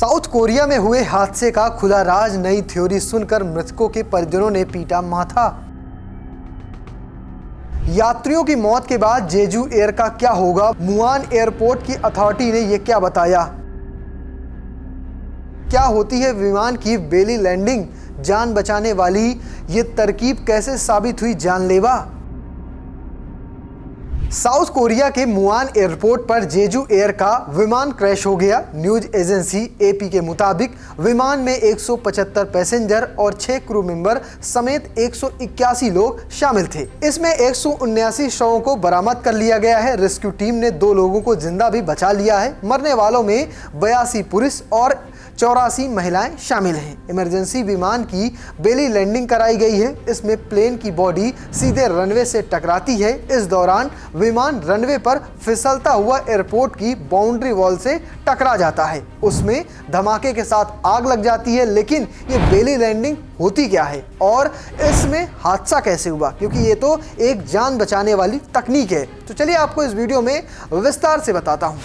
South Korea में हुए हादसे का खुला राज, नई थ्योरी सुनकर मृतकों के परिजनों ने पीटा माथा। यात्रियों की मौत के बाद जेजू एयर का क्या होगा, मुआन एयरपोर्ट की अथॉरिटी ने यह क्या बताया। क्या होती है विमान की बेली लैंडिंग, जान बचाने वाली ये तरकीब कैसे साबित हुई जानलेवा। साउथ कोरिया के मुआन एयरपोर्ट पर जेजू एयर का विमान क्रैश हो गया। न्यूज एजेंसी एपी के मुताबिक विमान में 175 पैसेंजर और 6 क्रू मेंबर समेत 181 लोग शामिल थे। इसमें 179 शवों को बरामद कर लिया गया है। रेस्क्यू टीम ने 2 लोगों को जिंदा भी बचा लिया है। मरने वालों में 82 पुरुष और 84 महिलाएं शामिल हैं। इमरजेंसी विमान की बेली लैंडिंग कराई गई है। इसमें प्लेन की बॉडी सीधे रनवे से टकराती है। इस दौरान विमान रनवे पर फिसलता हुआ एयरपोर्ट की बाउंड्री वॉल से टकरा जाता है। उसमें धमाके के साथ आग लग जाती है। लेकिन ये बेली लैंडिंग होती क्या है और इसमें हादसा कैसे हुआ, क्योंकि ये तो एक जान बचाने वाली तकनीक है। तो चलिए आपको इस वीडियो में विस्तार से बताता हूं।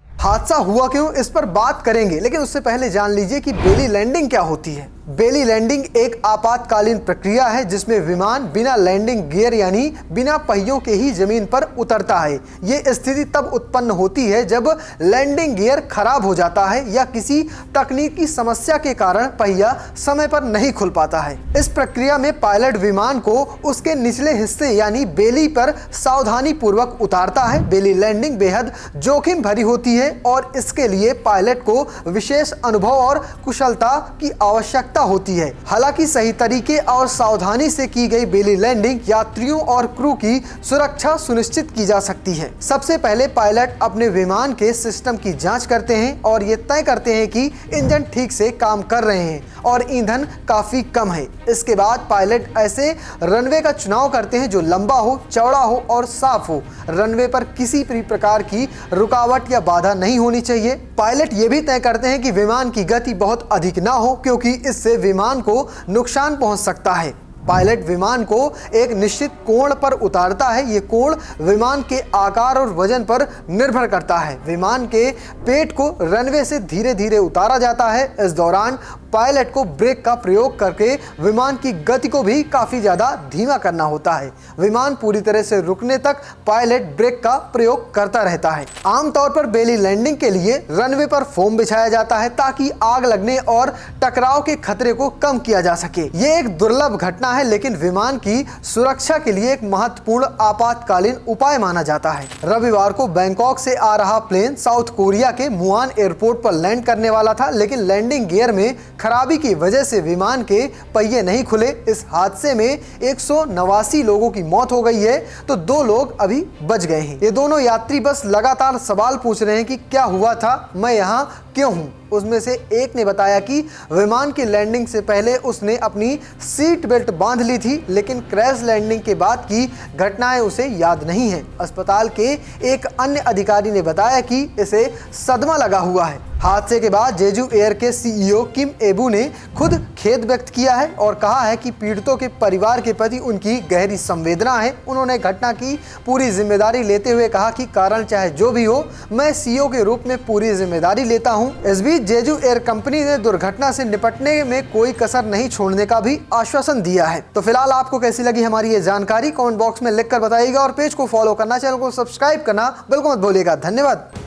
हादसा हुआ क्यों, इस पर बात करेंगे, लेकिन उससे पहले जान लीजिए कि बेली लैंडिंग क्या होती है। बेली लैंडिंग एक आपातकालीन प्रक्रिया है जिसमें विमान बिना लैंडिंग गियर यानी बिना पहियों के ही जमीन पर उतरता है। ये स्थिति तब उत्पन्न होती है जब लैंडिंग गियर खराब हो जाता है या किसी तकनीकी समस्या के कारण पहिया समय पर नहीं खुल पाता है। इस प्रक्रिया में पायलट विमान को उसके निचले हिस्से यानी बेली पर सावधानी पूर्वक उतारता है। बेली लैंडिंग बेहद जोखिम भरी होती है और इसके लिए पायलट को विशेष अनुभव और कुशलता की आवश्यकता होती है। हालांकि सही तरीके और सावधानी से की गई बेली लैंडिंग यात्रियों और क्रू की सुरक्षा सुनिश्चित की जा सकती है। सबसे पहले पायलट अपने विमान के सिस्टम की जांच करते हैं और ये तय करते हैं कि इंजन ठीक से काम कर रहे हैं और ईंधन काफी कम है। इसके बाद पायलट ऐसे रनवे का चुनाव करते हैं जो लंबा हो, चौड़ा हो और साफ हो। रनवे पर किसी भी प्रकार की रुकावट या बाधा नहीं होनी चाहिए। पायलट ये भी तय करते हैं कि विमान की गति बहुत अधिक ना हो, क्योंकि इससे विमान को नुकसान पहुंच सकता है। पायलट विमान को एक निश्चित कोण पर उतारता है। ये कोण विमान के आकार और वजन पर निर्भर करता है। विमान के पेट को रनवे से धीरे धीरे उतारा जाता है। इस दौरान पायलट को ब्रेक का प्रयोग करके विमान की गति को भी काफी ज्यादा धीमा करना होता है। विमान पूरी तरह से रुकने तक पायलट ब्रेक का प्रयोग करता रहता है। आमतौर पर बेली लैंडिंग के लिए रनवे पर फोम बिछाया जाता है ताकि आग लगने और टकराव के खतरे को कम किया जा सके। ये एक दुर्लभ घटना है, लेकिन विमान की सुरक्षा के लिए एक महत्वपूर्ण आपातकालीन उपाय माना जाता है। रविवार को बैंकॉक से आ रहा प्लेन साउथ कोरिया के मुआन एयरपोर्ट पर लैंड करने वाला था, लेकिन लैंडिंग गियर में खराबी की वजह से विमान के पहिए नहीं खुले। इस हादसे में 189 लोगों की मौत हो गई है, तो 2 लोग अभी बच गए हैं। ये दोनों यात्री बस लगातार सवाल पूछ रहे हैं कि क्या हुआ था, मैं यहाँ क्यों हूँ। उसमें से एक ने बताया कि विमान की लैंडिंग से पहले उसने अपनी सीट बेल्ट बांध ली थी, लेकिन क्रैश लैंडिंग के बाद की घटनाएं उसे याद नहीं है। अस्पताल के एक अन्य अधिकारी ने बताया कि इसे सदमा लगा हुआ है। हादसे के बाद जेजू एयर के सीईओ किम एबू ने खुद खेद व्यक्त किया है और कहा है कि पीड़ितों के परिवार के प्रति उनकी गहरी संवेदना है। उन्होंने घटना की पूरी जिम्मेदारी लेते हुए कहा कि कारण चाहे जो भी हो, मैं सीईओ के रूप में पूरी जिम्मेदारी लेता हूं। इस बीच जेजू एयर कंपनी ने दुर्घटना से निपटने में कोई कसर नहीं छोड़ने का भी आश्वासन दिया है। तो फिलहाल आपको कैसी लगी हमारी ये जानकारी, कमेंट बॉक्स में लिखकर बताइएगा और पेज को फॉलो करना, चैनल को सब्सक्राइब करना बिल्कुल मत भूलिएगा। धन्यवाद।